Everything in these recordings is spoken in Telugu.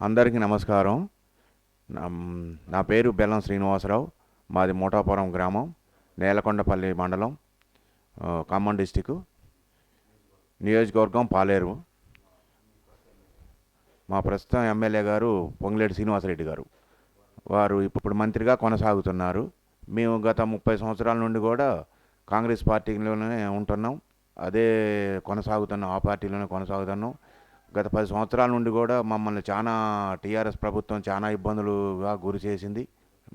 అందరికీ నమస్కారం. నా నా పేరు బెల్లం శ్రీనివాసరావు. మాది మోటాపురం గ్రామం, నేలకొండపల్లి మండలం, ఖమ్మం డిస్టిక్, నియోజకవర్గం పాలేరు. మా ప్రస్తుతం ఎమ్మెల్యే గారు పొంగులేటి శ్రీనివాసరెడ్డి గారు. వారు ఇప్పుడు మంత్రిగా కొనసాగుతున్నారు. మేము గత 30 సంవత్సరాల నుండి కూడా కాంగ్రెస్ పార్టీలోనే ఉంటున్నాం. అదే కొనసాగుతున్నాం, ఆ పార్టీలోనే కొనసాగుతున్నాం. గత 10 సంవత్సరాల నుండి కూడా మమ్మల్ని చాలా టీఆర్ఎస్ ప్రభుత్వం చాలా ఇబ్బందులుగా గురి చేసింది.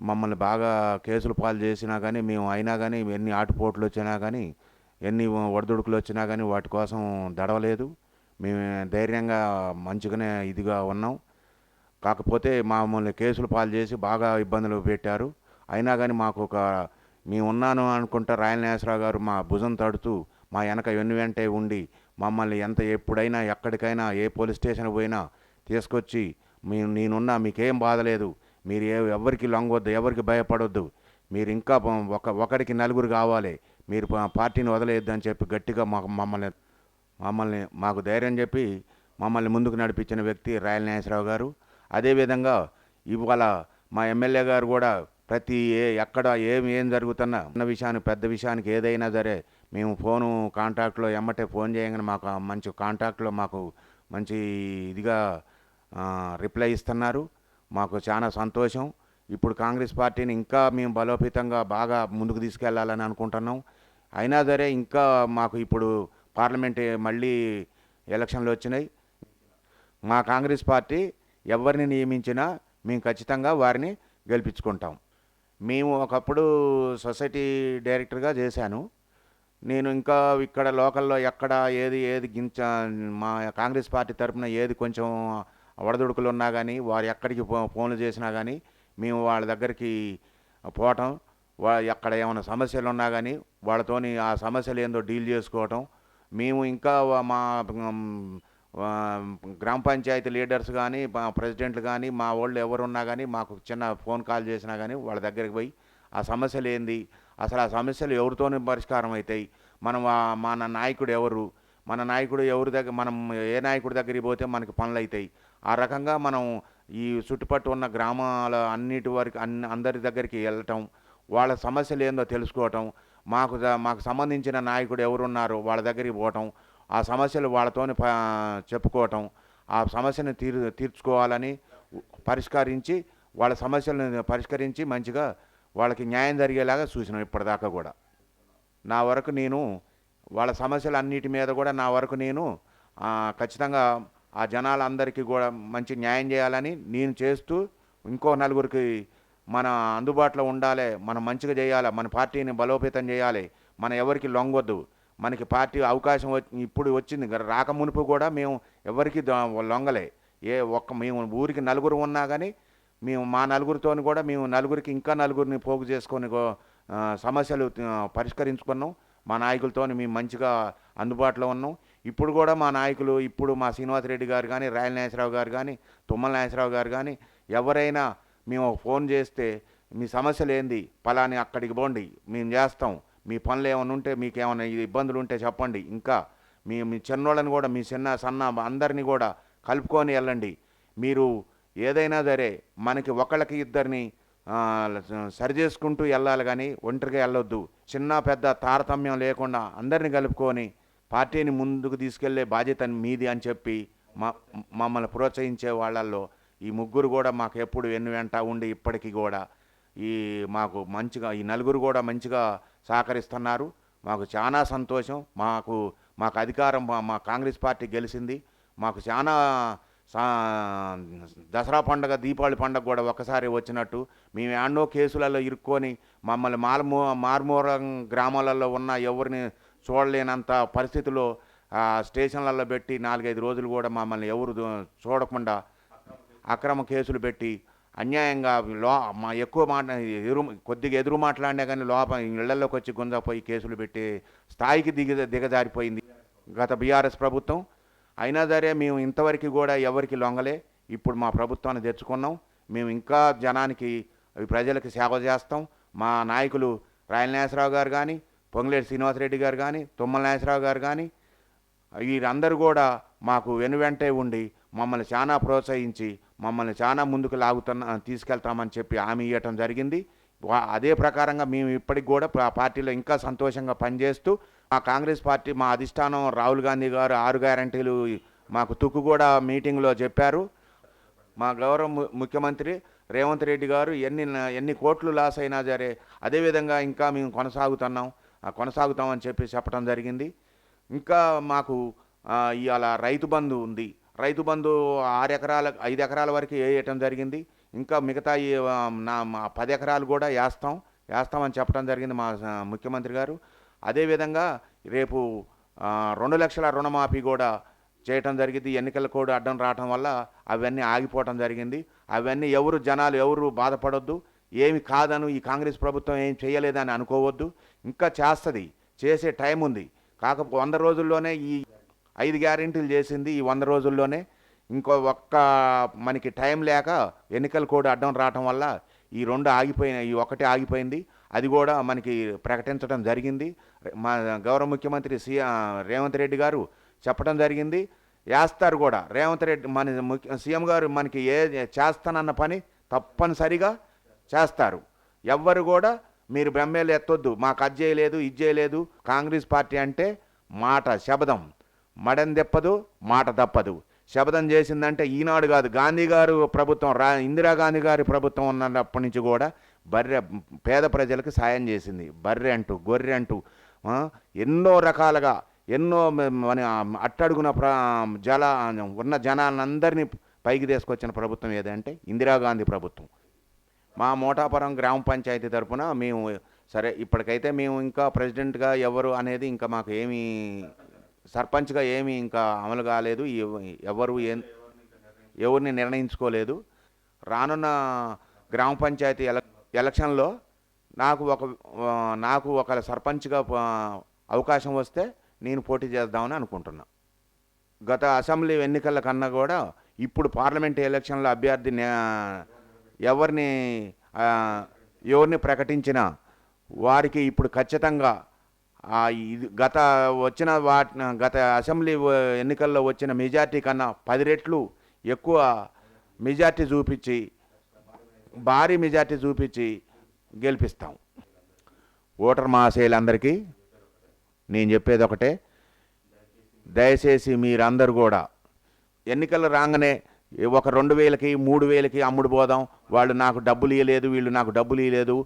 మమ్మల్ని బాగా కేసులు పాలు చేసినా కానీ, మేము అయినా కానీ, ఎన్ని ఆటుపోట్లు వచ్చినా కానీ, ఎన్ని ఒడిదుడుకులు వచ్చినా కానీ వాటి కోసం దడవలేదు. మేము ధైర్యంగా మంచిగానే ఇదిగా ఉన్నాం. కాకపోతే మమ్మల్ని కేసులు పాలు చేసి బాగా ఇబ్బందులు పెట్టారు. అయినా కానీ మేము ఉన్నాను అనుకుంటా రాయలనాగేశ్వరరావు గారు మా భుజం తడుతూ మా వెనక వెంటే ఉండి మమ్మల్ని ఎప్పుడైనా ఎక్కడికైనా ఏ పోలీస్ స్టేషన్ పోయినా తీసుకొచ్చి నేనున్నా, మీకేం బాధ లేదు, మీరు ఎవరికి లొంగొద్దు, ఎవరికి భయపడొద్దు, మీరు ఇంకా ఒకడికి నలుగురు కావాలి, మీరు పార్టీని వదిలేయద్దు అని చెప్పి గట్టిగా మాకు ధైర్యం చెప్పి మమ్మల్ని ముందుకు నడిపించిన వ్యక్తి రాయలనాగేశ్వరరావు గారు. అదేవిధంగా ఇవాళ మా ఎమ్మెల్యే గారు కూడా ఎక్కడ ఏం జరుగుతున్నా చిన్న విషయానికి పెద్ద విషయానికి ఏదైనా సరే మేము కాంటాక్ట్లో ఎమ్మటే ఫోన్ చేయగానే మాకు మంచి కాంటాక్ట్లో మాకు మంచి ఇదిగా రిప్లై ఇస్తున్నారు. మాకు చాలా సంతోషం. ఇప్పుడు కాంగ్రెస్ పార్టీని ఇంకా మేము బలోపేతంగా బాగా ముందుకు తీసుకెళ్లాలని అనుకుంటున్నాం. అయినా సరే ఇంకా మాకు ఇప్పుడు పార్లమెంట్ మళ్ళీ ఎలక్షన్లు వచ్చినాయి. మా కాంగ్రెస్ పార్టీ ఎవరిని నియమించినా మేము ఖచ్చితంగా వారిని గెలిపించుకుంటాం. మేము ఒకప్పుడు సొసైటీ డైరెక్టర్గా చేశాను. నేను ఇంకా ఇక్కడ లోకల్లో ఎక్కడ ఏది మా కాంగ్రెస్ పార్టీ తరఫున ఏది కొంచెం ఒడదుడుకులు ఉన్నా కానీ, వారు ఎక్కడికి ఫోన్లు చేసినా కానీ మేము వాళ్ళ దగ్గరికి పోవటం, ఎక్కడ ఏమైనా సమస్యలు ఉన్నా కానీ వాళ్ళతోని ఆ సమస్యలు ఏందో డీల్ చేసుకోవటం. మేము ఇంకా మా గ్రామ పంచాయతీ లీడర్స్ కానీ, మా ప్రెసిడెంట్లు కానీ, మా వాళ్ళు ఎవరున్నా కానీ మాకు చిన్న ఫోన్ కాల్ చేసినా కానీ వాళ్ళ దగ్గరికి పోయి ఆ సమస్యలు ఏంది, అసలు ఆ సమస్యలు ఎవరితోనే పరిష్కారం అవుతాయి, మన నాయకుడు ఎవరు, మన నాయకుడు ఎవరి దగ్గర, మనం ఏ నాయకుడి దగ్గరికి పోతే మనకి పనులు అవుతాయి, ఆ రకంగా మనం ఈ చుట్టుపట్టు ఉన్న గ్రామాల అన్నిటి వరకు అందరి దగ్గరికి వెళ్ళటం, వాళ్ళ సమస్యలు ఏందో తెలుసుకోవటం, మాకు సంబంధించిన నాయకుడు ఎవరున్నారో వాళ్ళ దగ్గరికి పోవటం, ఆ సమస్యలు వాళ్ళతోని చెప్పుకోవటం, ఆ సమస్యను తీర్చుకోవాలని పరిష్కరించి వాళ్ళ సమస్యలను పరిష్కరించి మంచిగా వాళ్ళకి న్యాయం జరిగేలాగా చూసినాం ఇప్పటిదాకా కూడా. నా వరకు నేను వాళ్ళ సమస్యలు అన్నిటి మీద కూడా నేను ఖచ్చితంగా ఆ జనాలందరికీ కూడా మంచి న్యాయం చేయాలని నేను చేస్తూ, ఇంకో నలుగురికి మన అందుబాటులో ఉండాలి, మనం మంచిగా చేయాలి, మన పార్టీని బలోపేతం చేయాలి, మన ఎవరికి లొంగొద్దు, మనకి పార్టీ అవకాశం ఇప్పుడు వచ్చింది, రాకమునుపు కూడా మేము ఎవరికి లొంగలే. మేము ఊరికి నలుగురు ఉన్నా కానీ మేము మా నలుగురితో కూడా మేము నలుగురికి ఇంకా నలుగురిని పోగు చేసుకొని సమస్యలు పరిష్కరించుకున్నాం. మా నాయకులతో మేము మంచిగా అందుబాటులో ఉన్నాం. ఇప్పుడు కూడా మా నాయకులు, ఇప్పుడు మా శ్రీనివాసరెడ్డి గారు కానీ, రాయలనాగేశ్వరరావు గారు కానీ, తుమ్మల నాగేశ్వరరావు గారు కానీ ఎవరైనా మేము ఫోన్ చేస్తే మీ సమస్యలు ఏంది, పలాని అక్కడికి పోండి, మేము చేస్తాం, మీ పనులు ఏమైనా ఉంటే, మీకు ఏమైనా ఇబ్బందులు ఉంటే చెప్పండి, ఇంకా మీ చిన్నోళ్ళని కూడా, మీ సన్న అందరినీ కూడా కలుపుకొని వెళ్ళండి, మీరు ఏదైనా సరే మనకి ఒకళ్ళకి ఇద్దరిని సరి చేసుకుంటూ వెళ్ళాలి కానీ ఒంటరిగా వెళ్ళొద్దు, చిన్న పెద్ద తారతమ్యం లేకుండా అందరిని కలుపుకొని పార్టీని ముందుకు తీసుకెళ్లే బాధ్యత మీది అని చెప్పి మమ్మల్ని ప్రోత్సహించే వాళ్ళల్లో ఈ ముగ్గురు కూడా మాకు ఎప్పుడు వెంట ఉండి ఇప్పటికీ కూడా మాకు మంచిగా ఈ నలుగురు కూడా మంచిగా సహకరిస్తున్నారు. మాకు చాలా సంతోషం. మాకు అధికారం, మా కాంగ్రెస్ పార్టీ గెలిచింది. మాకు చాలా దసరా పండుగ, దీపావళి పండుగ కూడా ఒకసారి వచ్చినట్టు, మేము ఎన్నో కేసులలో ఇరుక్కొని మమ్మల్ని మారుమూల గ్రామాలలో ఉన్న ఎవరిని చూడలేనంత పరిస్థితిలో స్టేషన్లలో పెట్టి 4-5 రోజులు కూడా మమ్మల్ని ఎవరు చూడకుండా అక్రమ కేసులు పెట్టి అన్యాయంగా మా ఎక్కువ కొద్దిగా ఎదురు మాట్లాడినా కానీ ఇళ్లలోకి వచ్చి గుంజపోయి కేసులు పెట్టి స్థాయికి దిగజారిపోయింది గత బీఆర్ఎస్ ప్రభుత్వం. అయినా సరే మేము ఇంతవరకు కూడా ఎవరికి లొంగలే. ఇప్పుడు మా ప్రభుత్వాన్ని తెచ్చుకున్నాం. మేము ఇంకా జనానికి, ప్రజలకు సేవ చేస్తాం. మా నాయకులు రాయలనాగేశ్వరరావు గారు కానీ, పొంగులేటి శ్రీనివాసరెడ్డి గారు కానీ, తుమ్మల నాగేశ్వరరావు గారు కానీ వీరందరూ కూడా మాకు వెంటే ఉండి మమ్మల్ని చాలా ప్రోత్సహించి మమ్మల్ని చాలా ముందుకు తీసుకెళ్తామని చెప్పి హామీ ఇవ్వటం జరిగింది. అదే ప్రకారంగా మేము ఇప్పటికి కూడా పార్టీలో ఇంకా సంతోషంగా పనిచేస్తూ మా కాంగ్రెస్ పార్టీ మా అధిష్టానం రాహుల్ గాంధీ గారు 6 గ్యారంటీలు మాకు తుక్కుగూడ మీటింగ్లో చెప్పారు. మా గౌరవ ముఖ్యమంత్రి రేవంత్ రెడ్డి గారు ఎన్ని కోట్లు లాస్ అయినా సరే అదేవిధంగా ఇంకా మేము కొనసాగుతామని చెప్పి చెప్పడం జరిగింది. ఇంకా మాకు ఇవాళ రైతు బంధు ఉంది. రైతు బంధు 5 ఎకరాల వరకు వేయటం జరిగింది. ఇంకా మిగతా 10 ఎకరాలు కూడా వేస్తామని చెప్పడం జరిగింది మా ముఖ్యమంత్రి గారు. అదేవిధంగా రేపు 2 లక్షల రుణమాఫీ కూడా చేయటం జరిగింది. ఎన్నికల కోడ్ అడ్డం రావటం వల్ల అవన్నీ ఆగిపోవటం జరిగింది. అవన్నీ జనాలు ఎవరు బాధపడొద్దు. ఏమి కాదను ఈ కాంగ్రెస్ ప్రభుత్వం ఏం చేయలేదని అనుకోవద్దు. ఇంకా చేసే టైం ఉంది. కాకపోతే 100 రోజుల్లోనే ఈ 5 గ్యారెంటీలు చేసింది. ఈ 100 రోజుల్లోనే మనకి టైం లేక ఎన్నికల కోడ్ అడ్డం రావటం వల్ల ఈ 2 ఆగిపోయినాయి. ఈ 1 ఆగిపోయింది. అది కూడా మనకి ప్రకటించడం జరిగింది. మా గౌరవ ముఖ్యమంత్రి రేవంత్ రెడ్డి గారు చెప్పడం జరిగింది. వేస్తారు కూడా. రేవంత్ రెడ్డి సీఎం గారు మనకి చేస్తానన్న పని తప్పనిసరిగా చేస్తారు. ఎవ్వరు కూడా మీరు బ్రహ్మేలు ఎత్తొద్దు, మాకు అది చేయలేదు ఇది చేయలేదు. కాంగ్రెస్ పార్టీ అంటే మాట శబదం, మడని తెప్పదు, మాట తప్పదు. శబదం చేసిందంటే ఈనాడు కాదు, గాంధీ గారు ప్రభుత్వం ఇందిరాగాంధీ గారి ప్రభుత్వం ఉన్నప్పటి నుంచి కూడా పేద ప్రజలకు సాయం చేసింది. బర్రె అంటూ గొర్రె అంటూ ఎన్నో రకాలుగా మన అట్టడుగున ఉన్న జనాలందరినీ పైకి తీసుకొచ్చిన ప్రభుత్వం ఏదంటే ఇందిరాగాంధీ ప్రభుత్వం. మా మోటాపురం గ్రామ పంచాయతీ తరఫున మేము సరే ఇప్పటికైతే మేము ఇంకా ప్రెసిడెంట్గా ఎవరు అనేది ఇంకా మాకు ఏమీ సర్పంచ్గా ఏమీ ఇంకా అమలు కాలేదు. ఎవరిని నిర్ణయించుకోలేదు. రానున్న గ్రామ పంచాయతీ ఎలక్షన్లో నాకు ఒక సర్పంచ్గా అవకాశం వస్తే నేను పోటీ చేద్దామని అనుకుంటున్నా. గత అసెంబ్లీ ఎన్నికల కన్నా కూడా ఇప్పుడు పార్లమెంట్ ఎలక్షన్లో అభ్యర్థి ఎవరిని ప్రకటించినా వారికి ఇప్పుడు ఖచ్చితంగా గత అసెంబ్లీ ఎన్నికల్లో వచ్చిన మెజార్టీ కన్నా 10 రెట్లు ఎక్కువ మెజార్టీ చూపించి భారీ మెజార్టీ చూపించి గెలిపిస్తాం. ఓటర్ మహాశయులందరికీ నేను చెప్పేది ఒకటే, దయచేసి మీరందరూ కూడా ఎన్నికలు రాగానే ఒక 2,000కి 3,000కి అమ్ముడు పోదాం, వాళ్ళు నాకు డబ్బులు ఇవ్వలేదు వీళ్ళు నాకు డబ్బులు ఇవ్వలేదు.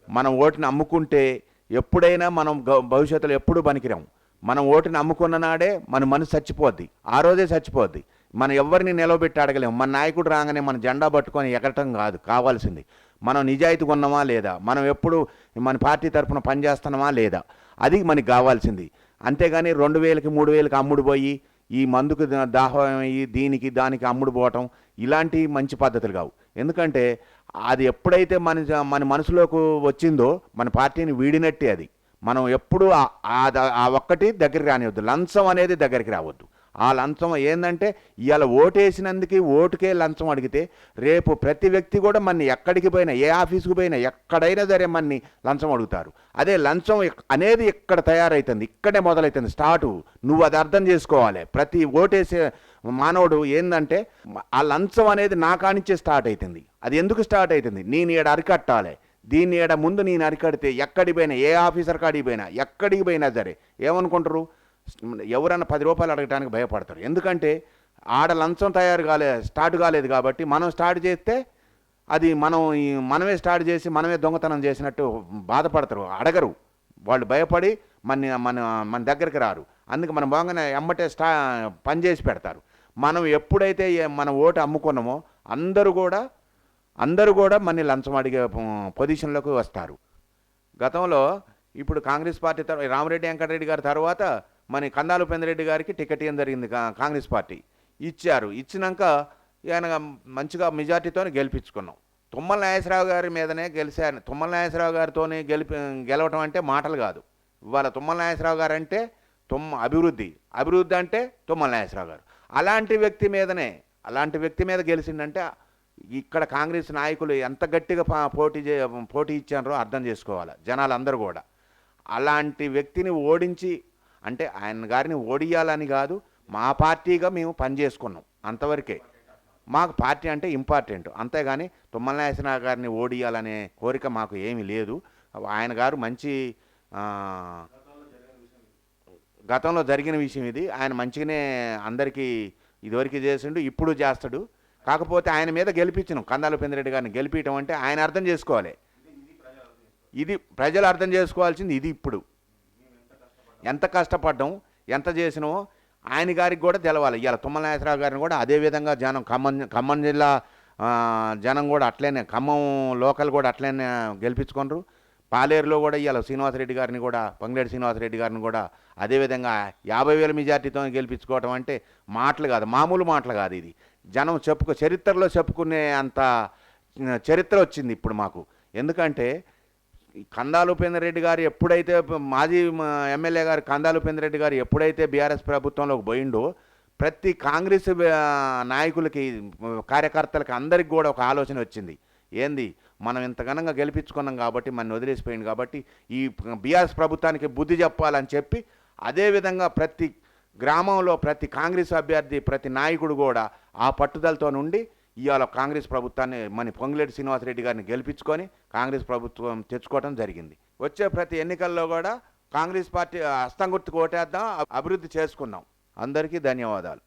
మనం ఓటుని అమ్ముకుంటే ఎప్పుడైనా మనం భవిష్యత్తులో ఎప్పుడూ పనికిరాం. మనం ఓటుని అమ్ముకున్న నాడే మన మనసు చచ్చిపోద్ది, ఆ రోజే చచ్చిపోద్ది. మనం ఎవరిని నిలవబెట్టి అడగలేము. మన నాయకుడు రాగానే మన జెండా పట్టుకొని ఎగరటం కాదు కావాల్సింది, మనం నిజాయితీగా ఉన్నామా లేదా, మనం ఎప్పుడు మన పార్టీ తరఫున పనిచేస్తున్నామా లేదా, అది మనకి కావాల్సింది. అంతేగాని 2,000కి 3,000కి అమ్ముడు పోయి ఈ మందుకు దాహం అయ్యి దానికి అమ్ముడు పోవటం ఇలాంటి మంచి పద్ధతులు కావు. ఎందుకంటే అది ఎప్పుడైతే మన మనసులోకి వచ్చిందో మన పార్టీని వీడినట్టే. అది మనం ఎప్పుడు ఆ ఒక్కటి దగ్గరికి రానివద్దు. లంచం అనేది దగ్గరికి రావద్దు. ఆ లంచం ఏంటంటే ఇవాళ ఓటేసినందుకు ఓటుకే లంచం అడిగితే రేపు ప్రతి వ్యక్తి కూడా మన ఎక్కడికి పోయినా ఏ ఆఫీసుకు పోయినా ఎక్కడైనా సరే మనని లంచం అడుగుతారు. అదే లంచం అనేది ఇక్కడ తయారవుతుంది, ఇక్కడే మొదలవుతుంది స్టార్టు. నువ్వు అది అర్థం చేసుకోవాలి. ప్రతి ఓటేసే మానవుడు ఏంటంటే ఆ లంచం అనేది నా కానించే స్టార్ట్ అవుతుంది. అది ఎందుకు స్టార్ట్ అవుతుంది? నేను ఈడ అరికట్టాలి. దీన్ని ఈడ ముందు నేను అరికడితే ఎక్కడికి పోయినా ఏ ఆఫీసర్ కాడికి పోయినా ఎక్కడికి పోయినా సరే ఏమనుకుంటారు, ఎవరన్నా 10 రూపాయలు అడగడానికి భయపడతారు. ఎందుకంటే ఆడ లంచం స్టార్ట్ కాలేదు కాబట్టి మనం స్టార్ట్ చేస్తే అది మనమే స్టార్ట్ చేసి మనమే దొంగతనం చేసినట్టు బాధపడతారు, అడగరు. వాళ్ళు భయపడి మన దగ్గరికి రారు. అందుకే మనం బాగానే ఎమ్మటే పని చేసి పెడతారు. మనం ఎప్పుడైతే మన ఓటు అమ్ముకున్నామో అందరూ కూడా మన లంచం అడిగే పొజిషన్లోకి వస్తారు. గతంలో ఇప్పుడు కాంగ్రెస్ పార్టీ రామిరెడ్డి వెంకటరెడ్డి గారి తర్వాత మన కందాలు పెందిరెడ్డి గారికి టికెట్ ఇవ్వడం జరిగింది. కాంగ్రెస్ పార్టీ ఇచ్చినాక ఆయన మంచిగా మెజార్టీతో గెలిపించుకున్నాం. తుమ్మల నాగేశ్వరరావు గారి మీదనే గెలిచాను. తుమ్మల నాగేశ్వరరావు గారితోనే గెలవటం అంటే మాటలు కాదు. ఇవాళ తుమ్మల నాగేశ్వరరావు గారు అంటే అభివృద్ధి అంటే తుమ్మల నాగేశ్వరరావు గారు. అలాంటి వ్యక్తి మీద గెలిచిందంటే ఇక్కడ కాంగ్రెస్ నాయకులు ఎంత గట్టిగా పోటీ ఇచ్చారో అర్థం చేసుకోవాలి జనాలందరూ కూడా. అలాంటి వ్యక్తిని ఓడించి అంటే ఆయన గారిని ఓడియాలని కాదు, మా పార్టీగా మేము పనిచేసుకున్నాం అంతవరకే. మాకు పార్టీ అంటే ఇంపార్టెంట్, అంతేగాని తుమ్మల నాగేశ్వరరావు గారిని ఓడియాలనే కోరిక మాకు ఏమీ లేదు. ఆయన గారు మంచి ఆ, గతంలో జరిగిన విషయం ఇది. ఆయన మంచిగానే అందరికీ ఇదివరకు చేసిండు, ఇప్పుడు చేస్తాడు. కాకపోతే ఆయన మీద గెలిపించను కందాల పెందిరెడ్డి గారిని గెలిపించడం అంటే ఆయన అర్థం చేసుకోవాలి. ఇది ప్రజలు అర్థం చేసుకోవాల్సింది ఇది. ఇప్పుడు ఎంత కష్టపడ్డాం, ఎంత చేసినామో ఆయన గారికి కూడా తెలవాలి. ఇవాళ తుమ్మల నాగేశ్వరరావు గారిని కూడా అదేవిధంగా జనం ఖమ్మం జిల్లా జనం కూడా అట్లనే, ఖమ్మం లోకల్ కూడా అట్లనే గెలిపించుకున్నారు. పాలేరులో కూడా ఇవాళ శ్రీనివాసరెడ్డి గారిని కూడా, పొంగులేటి శ్రీనివాసరెడ్డి గారిని కూడా అదేవిధంగా 50,000 మెజార్టీతో గెలిపించుకోవడం అంటే మాటలు కాదు, మామూలు మాటలు కాదు. ఇది జనం చరిత్రలో చెప్పుకునే అంత చరిత్ర వచ్చింది ఇప్పుడు మాకు. ఎందుకంటే కందాల ఉపేంద్రరెడ్డి గారు ఎప్పుడైతే, మాజీ ఎమ్మెల్యే గారు కందాల ఉపేంద్రరెడ్డి గారు ఎప్పుడైతే బీఆర్ఎస్ ప్రభుత్వంలోకి పోయిండో, ప్రతి కాంగ్రెస్ నాయకులకి, కార్యకర్తలకి అందరికి కూడా ఒక ఆలోచన వచ్చింది. ఏంది, మనం ఇంత ఘనంగా గెలిపించుకున్నాం కాబట్టి, మన వదిలేసిపోయింది కాబట్టి ఈ బీఆర్ఎస్ ప్రభుత్వానికి బుద్ధి చెప్పాలని చెప్పి, అదేవిధంగా ప్రతి గ్రామంలో ప్రతి కాంగ్రెస్ అభ్యర్థి, ప్రతి నాయకుడు కూడా ఆ పట్టుదలతో నుండి ఇవాళ కాంగ్రెస్ ప్రభుత్వాన్ని, మన పొంగులేటి శ్రీనివాసరెడ్డి గారిని గెలిపించుకొని కాంగ్రెస్ ప్రభుత్వం తెచ్చుకోవడం జరిగింది. వచ్చే ప్రతి ఎన్నికల్లో కూడా కాంగ్రెస్ పార్టీ హస్తం గుర్తుకు ఓటేద్దాం, అభివృద్ధి చేసుకుందాం. అందరికీ ధన్యవాదాలు.